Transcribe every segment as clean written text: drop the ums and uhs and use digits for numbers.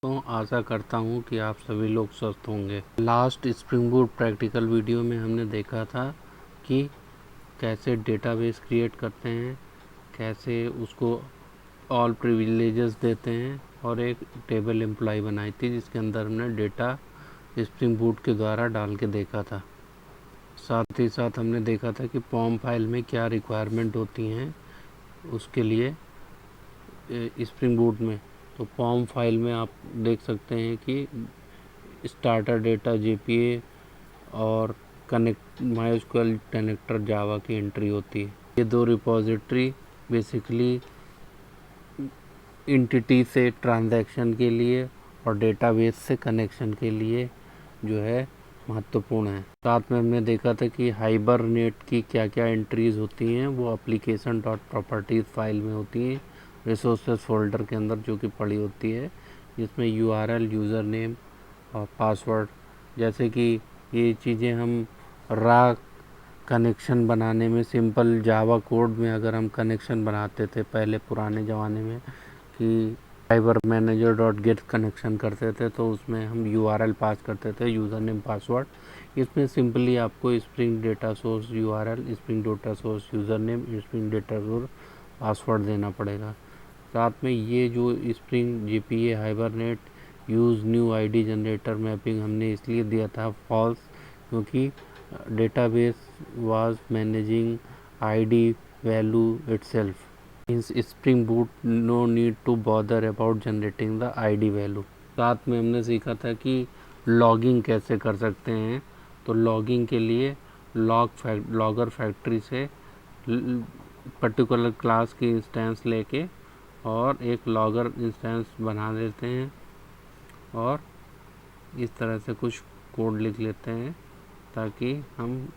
तो आशा करता हूँ कि आप सभी लोग स्वस्थ होंगे। Last spring boot practical video में हमने देखा था कि कैसे डेटाबेस क्रिएट करते हैं, कैसे उसको ऑल प्रिविलेजेस देते हैं और एक टेबल एम्प्लॉय बनाई थी जिसके अंदर हमने डेटा स्प्रिंग बूट के द्वारा डाल के देखा था। साथ ही साथ हमने देखा था कि पॉम फाइल में क्या रिक्वायरमेंट होती हैं उसके लिए स्प्रिंग बूट में। तो पॉम फाइल में आप देख सकते हैं कि स्टार्टर डेटा जेपीए और कनेक्ट माइस्क्यूएल कनेक्टर जावा की एंट्री होती है। ये दो रिपोजिटरी बेसिकली एंटिटी से ट्रांजैक्शन के लिए और डेटाबेस से कनेक्शन के लिए जो है महत्वपूर्ण है। साथ में हमने देखा था कि हाइबरनेट की क्या क्या एंट्रीज होती हैं, वो एप्लीकेशन डॉट प्रॉपर्टीज फाइल में होती हैं, रिसोर्सेज फोल्डर के अंदर जो कि पड़ी होती है, जिसमें यूआरएल, यूज़र नेम और पासवर्ड जैसे कि ये चीज़ें हम रा कनेक्शन बनाने में सिंपल जावा कोड में अगर हम कनेक्शन बनाते थे पहले पुराने ज़माने में कि fibre manager dot get connection करते थे, तो उसमें हम यूआरएल पास करते थे, यूज़र नेम पासवर्ड। इसमें सिंपली आपको spring data source URL, spring data source user name, spring data source password देना पड़ेगा। साथ में ये जो spring GPA hibernate use new ID generator mapping हमने इसलिए दिया था फॉल्स, क्योंकि database was managing ID value itself. Means Spring Boot no need to bother about generating the ID value। साथ में हमने सीखा था कि लॉगिंग कैसे कर सकते हैं। तो लॉगिंग के लिए लॉगर फैक्ट्री से पर्टिकुलर क्लास की इंस्टेंस लेके और एक लॉगर इंस्टेंस बना देते हैं और इस तरह से कुछ कोड लिख लेते हैं ताकि हम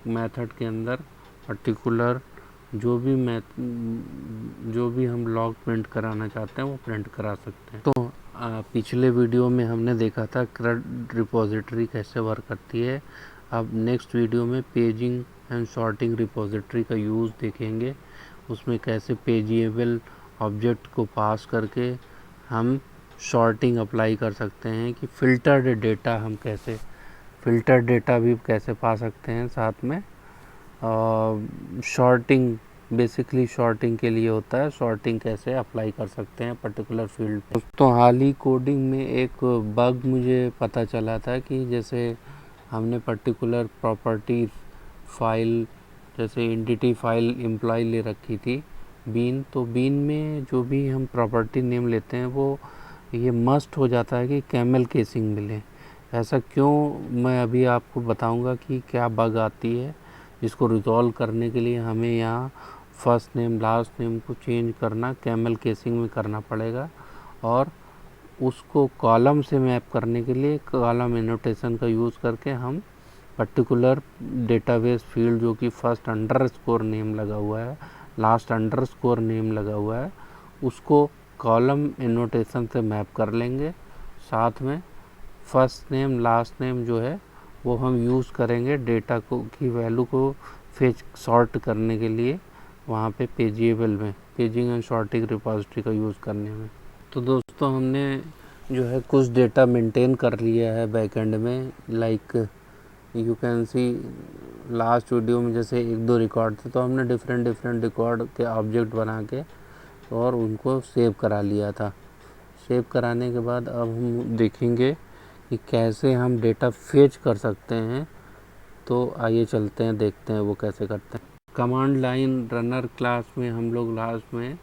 मेथड के अंदर पर्टिकुलर जो भी हम लॉग प्रिंट कराना चाहते हैं वो प्रिंट करा सकते हैं। तो पिछले वीडियो में हमने देखा था CRUD रिपोजिटरी कैसे वर्क करती है। अब नेक्स्ट वीडियो में पेजिंग एंड सॉर्टिंग रिपोजिटरी का यूज़ देखेंगे। उसमें कैसे पेजिएबल ऑब्जेक्ट को पास करके हम सॉर्टिंग अप्लाई कर सकते हैं कि फ़िल्टर्ड डेटा हम कैसे फ़िल्टर्ड डेटा भी कैसे पा सकते हैं। साथ में शॉर्टिंग बेसिकली शॉर्टिंग के लिए होता है, शॉर्टिंग कैसे अप्लाई कर सकते हैं पर्टिकुलर फील्ड पे। तो हाल ही कोडिंग में एक बग मुझे पता चला था कि जैसे हमने पर्टिकुलर प्रॉपर्टी फाइल जैसे एंटिटी फाइल एम्प्लॉय ले रखी थी बीन, तो बीन में जो भी हम प्रॉपर्टी नेम लेते हैं वो ये मस्ट हो जाता है कि कैमल केसिंग मिले। ऐसा क्यों, मैं अभी आपको बताऊंगा कि क्या बग आती है। इसको रिजॉल्व करने के लिए हमें यहाँ फर्स्ट नेम लास्ट नेम को चेंज करना कैमल केसिंग में करना पड़ेगा और उसको कॉलम से मैप करने के लिए कॉलम एनोटेशन का यूज़ करके हम पर्टिकुलर डेटाबेस फील्ड जो कि फर्स्ट अंडरस्कोर नेम लगा हुआ है, लास्ट अंडरस्कोर नेम लगा हुआ है, उसको कॉलम एनोटेशन से मैप कर लेंगे। साथ में फर्स्ट नेम लास्ट नेम जो है वो हम यूज़ करेंगे डेटा को की वैल्यू को फेच सॉर्ट करने के लिए वहाँ पे पेजिएबल में पेजिंग एंड सॉर्टिंग रिपोजिटरी का यूज़ करने में। तो दोस्तों हमने जो है कुछ डेटा मेंटेन कर लिया है बैकएंड में, like you can see last video में जैसे एक दो रिकॉर्ड थे, तो हमने डिफरेंट रिकॉर्ड के ऑब्जेक्ट बना के और उनको सेव करा लिया था। सेव कराने के बाद अब हम देखेंगे कि कैसे हम डेटा फेच कर सकते हैं। तो आइए चलते हैं, देखते हैं वो कैसे करते हैं। कमांड लाइन रनर क्लास में हम लोग लास्ट में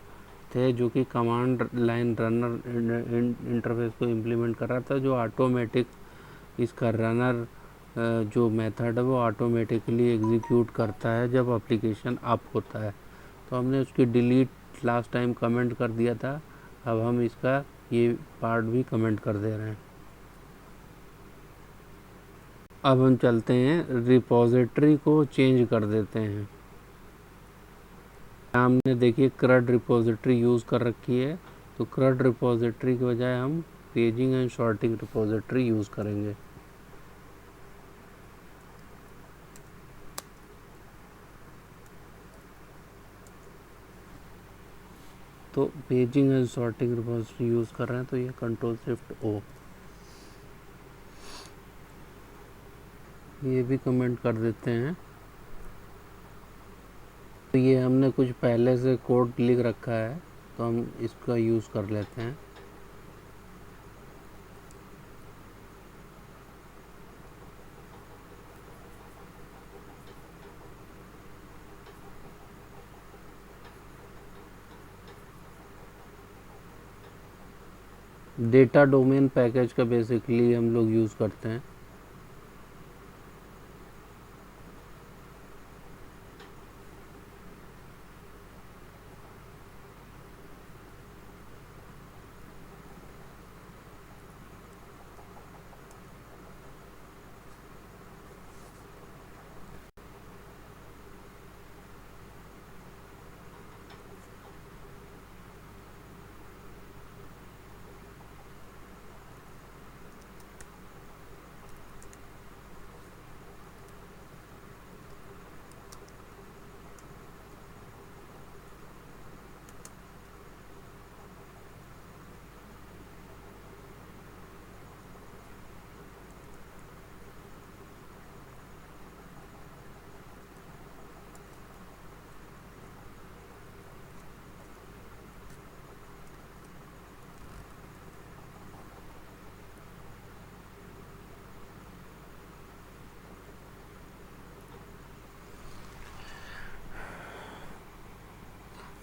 थे, जो कि कमांड लाइन रनर इंटरफेस को इम्प्लीमेंट कर रहा था, जो ऑटोमेटिक इसका रनर जो मेथड है वो ऑटोमेटिकली एग्जीक्यूट करता है जब एप्लीकेशन अप होता है। तो हमने उसकी डिलीट लास्ट टाइम कमेंट कर दिया था, अब हम इसका ये पार्ट भी कमेंट कर दे रहे हैं। अब हम चलते हैं रिपोजिटरी को चेंज कर देते हैं। हमने देखिए CRUD रिपोजिटरी यूज़ कर रखी है, तो CRUD रिपोजिटरी के बजाय हम paging and sorting repository use करेंगे। तो paging and sorting repository use कर रहे हैं तो ये कंट्रोल शिफ्ट ओ, ये भी कमेंट कर देते हैं। तो ये हमने कुछ पहले से कोड लिख रखा है तो हम इसका यूज़ कर लेते हैं। डेटा डोमेन पैकेज का बेसिकली हम लोग यूज़ करते हैं।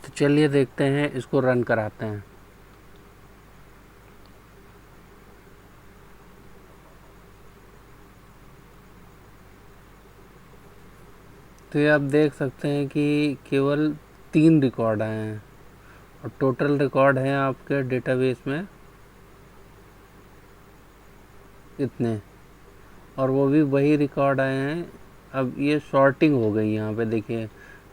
तो चलिए देखते हैं, इसको रन कराते हैं। तो ये आप देख सकते हैं कि केवल 3 रिकॉर्ड आए हैं और टोटल रिकॉर्ड हैं आपके डेटाबेस में इतने, और वो भी वही रिकॉर्ड आए हैं। अब ये शॉर्टिंग हो गई यहाँ पे देखिए,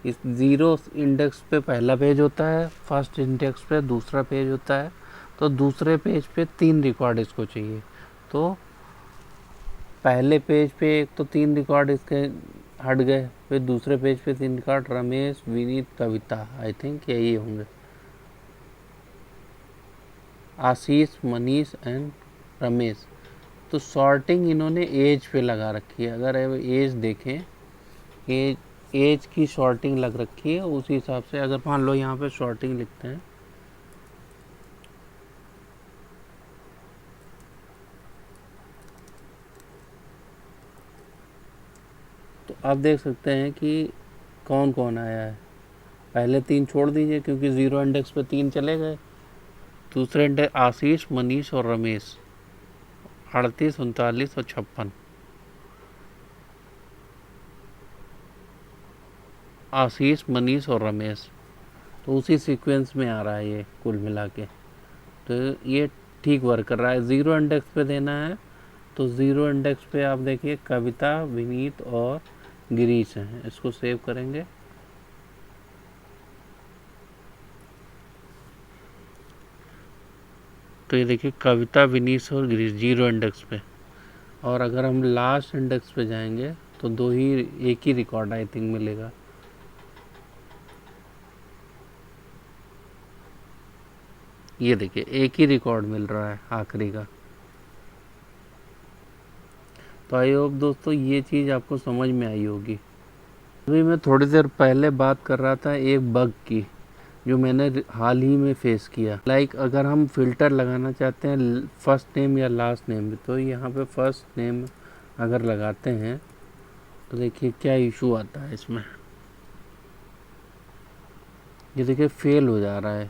इस 0 इंडेक्स पे पहला पेज होता है, फर्स्ट इंडेक्स पे दूसरा पेज होता है, तो दूसरे पेज पे 3 रिकॉर्ड इसको चाहिए। तो पहले पेज पे एक तो 3 रिकॉर्ड इसके हट गए, फिर दूसरे पेज पे 3 record Ramesh, Vineet, Kavita, I think यही होंगे, आशीष, मनीष एंड रमेश। तो सॉर्टिंग इन्होंने एज पे लगा रखी है। अगर एज देखें, एज की सॉर्टिंग लग रखी है, उसी हिसाब से अगर मान लो यहाँ पे सॉर्टिंग लिखते हैं तो आप देख सकते हैं कि कौन कौन आया है। पहले 3 छोड़ दीजिए क्योंकि 0 इंडेक्स पे 3 चले गए। दूसरे इंडेक्स आशीष, मनीष और रमेश, 38, 39 और 56। आशीष, मनीष और रमेश, तो उसी सीक्वेंस में आ रहा है ये कुल मिला के। तो ये ठीक वर्क कर रहा है। 0 इंडेक्स पे देना है तो 0 इंडेक्स पे आप देखिए कविता, विनीत और गिरीश हैं। इसको सेव करेंगे। तो ये देखिए कविता, विनीत और गिरीश 0 इंडेक्स पे। और अगर हम लास्ट इंडेक्स पे जाएंगे तो एक ही रिकॉर्ड आई थिंक मिलेगा। ये देखिए एक ही रिकॉर्ड मिल रहा है आखिरी का। तो आई होप दोस्तों ये चीज़ आपको समझ में आई होगी। अभी मैं थोड़ी देर पहले बात कर रहा था एक बग की जो मैंने हाल ही में फेस किया। अगर हम फ़िल्टर लगाना चाहते हैं फर्स्ट नेम या लास्ट नेम, तो यहाँ पे फर्स्ट नेम अगर लगाते हैं तो देखिए क्या इशू आता है इसमें। ये देखिए फेल हो जा रहा है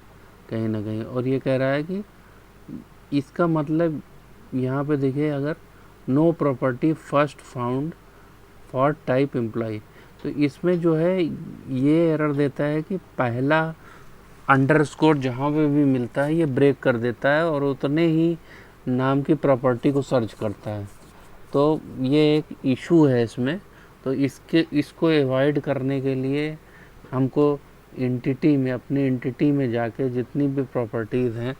कहीं ना कहीं, और ये कह रहा है कि इसका मतलब यहाँ पे देखिए अगर no property first found for type employ, तो इसमें जो है ये एरर देता है कि पहला अंडरस्कोर जहाँ पे भी मिलता है ये ब्रेक कर देता है और उतने ही नाम की प्रॉपर्टी को सर्च करता है। तो ये एक इशू है इसमें। तो इसको अवॉइड करने के लिए हमको अपनी एंटिटी में जाके जितनी भी प्रॉपर्टीज़ हैं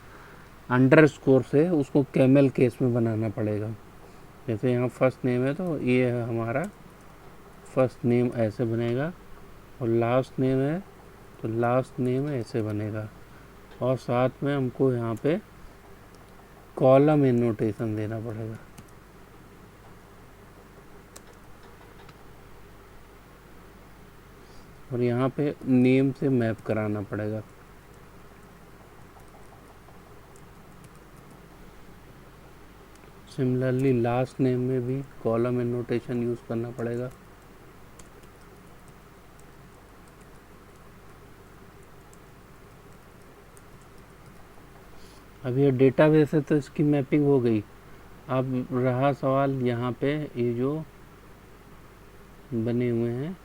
अंडरस्कोर से उसको कैमल केस में बनाना पड़ेगा। जैसे यहाँ फर्स्ट नेम है तो ये है हमारा फर्स्ट नेम, ऐसे बनेगा। और लास्ट नेम है तो लास्ट नेम ऐसे बनेगा। और साथ में हमको यहाँ पे कॉलम एनोटेशन देना पड़ेगा। और यहाँ पे नेम से मैप कराना पड़ेगा। सिमिलरली लास्ट नेम में भी कॉलम एनोटेशन यूज़ करना पड़ेगा। अब ये डेटाबेस है तो इसकी मैपिंग हो गई। अब रहा सवाल यहाँ पे ये जो बने हुए हैं,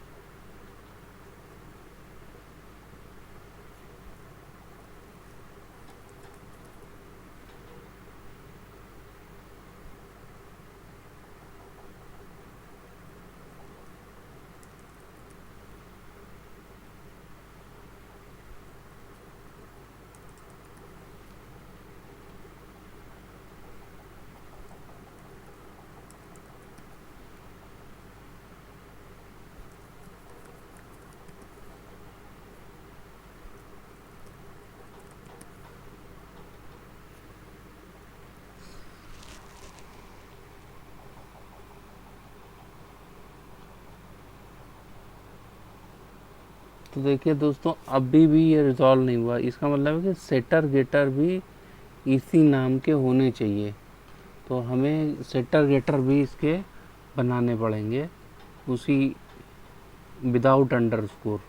तो देखिए दोस्तों अभी भी ये रिजॉल्व नहीं हुआ। इसका मतलब है कि सेटर गेटर भी इसी नाम के होने चाहिए। तो हमें सेटर गेटर भी इसके बनाने पड़ेंगे उसी विदाउट अंडरस्कोर।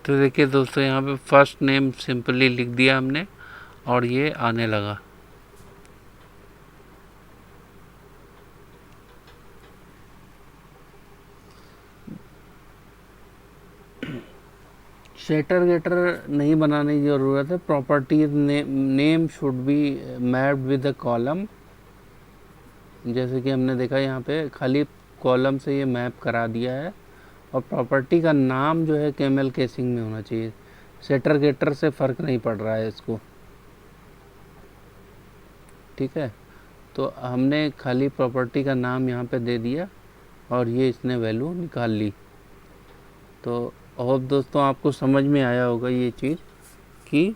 तो देखिए दोस्तों यहाँ पे फर्स्ट नेम सिंपली लिख दिया हमने और ये आने लगा। सेटर गेटर नहीं बनाने की ज़रूरत है। Properties name should be mapped with the column. जैसे कि हमने देखा यहाँ पे खाली कॉलम से ये मैप करा दिया है। और प्रॉपर्टी का नाम जो है कैमल केसिंग में होना चाहिए। सेटर गेटर से फ़र्क नहीं पड़ रहा है इसको, ठीक है। तो हमने खाली प्रॉपर्टी का नाम यहाँ पे दे दिया और ये इसने वैल्यू निकाल ली। तो होप दोस्तों आपको समझ में आया होगा ये चीज़ कि,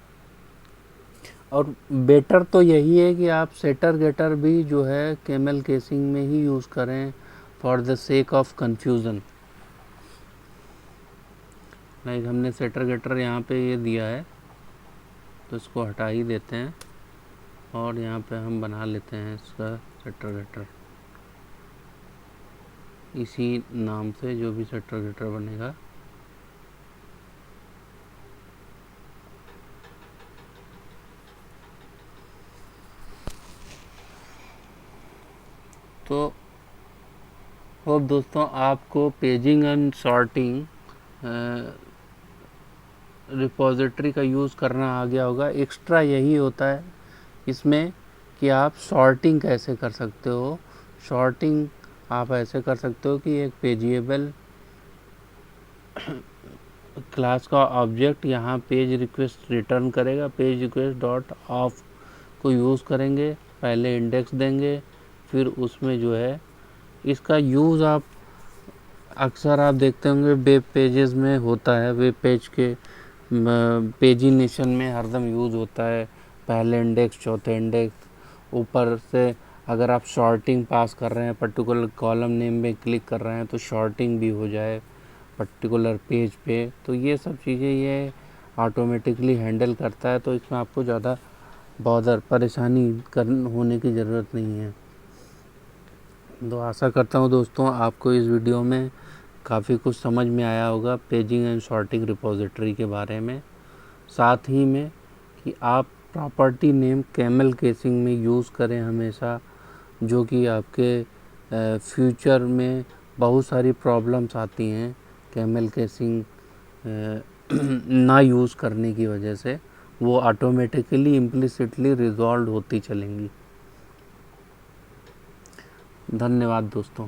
और बेटर तो यही है कि आप सेटर गेटर भी जो है कैमल केसिंग में ही यूज़ करें for the sake of confusion. Like हमने सेटर गेटर यहाँ पे ये दिया है तो इसको हटा ही देते हैं और यहाँ पे हम बना लेते हैं इसका सेटर गेटर इसी नाम से। जो भी सेटर गेटर बनेगा तो होप दोस्तों आपको पेजिंग एंड सॉर्टिंग रिपोजिटरी का यूज़ करना आ गया होगा। एक्स्ट्रा यही होता है इसमें कि आप सॉर्टिंग कैसे कर सकते हो। सॉर्टिंग आप ऐसे कर सकते हो कि एक पेजिएबल क्लास का ऑब्जेक्ट यहाँ पेज रिक्वेस्ट रिटर्न करेगा। पेज रिक्वेस्ट डॉट ऑफ को यूज़ करेंगे, पहले इंडेक्स देंगे, फिर उसमें जो है इसका यूज़ आप अक्सर आप देखते होंगे वेब पेजेस में होता है। वेब पेज के पेजिनेशन में हरदम यूज़ होता है। पहले इंडेक्स, चौथे इंडेक्स, ऊपर से अगर आप शॉर्टिंग पास कर रहे हैं पर्टिकुलर कॉलम नेम में क्लिक कर रहे हैं तो शॉर्टिंग भी हो जाए पर्टिकुलर पेज पे। तो ये सब चीज़ें ये ऑटोमेटिकली हैंडल करता है। तो इसमें आपको ज़्यादा परेशानी होने की ज़रूरत नहीं है। तो आशा करता हूँ दोस्तों आपको इस वीडियो में काफ़ी कुछ समझ में आया होगा पेजिंग एंड सॉर्टिंग रिपोजिटरी के बारे में। साथ ही में कि आप प्रॉपर्टी नेम कैमल केसिंग में यूज़ करें हमेशा, जो कि आपके फ्यूचर में बहुत सारी प्रॉब्लम्स आती हैं कैमल केसिंग ना यूज़ करने की वजह से, वो ऑटोमेटिकली इम्प्लिसिटली रिजॉल्व होती चलेंगी। धन्यवाद दोस्तों।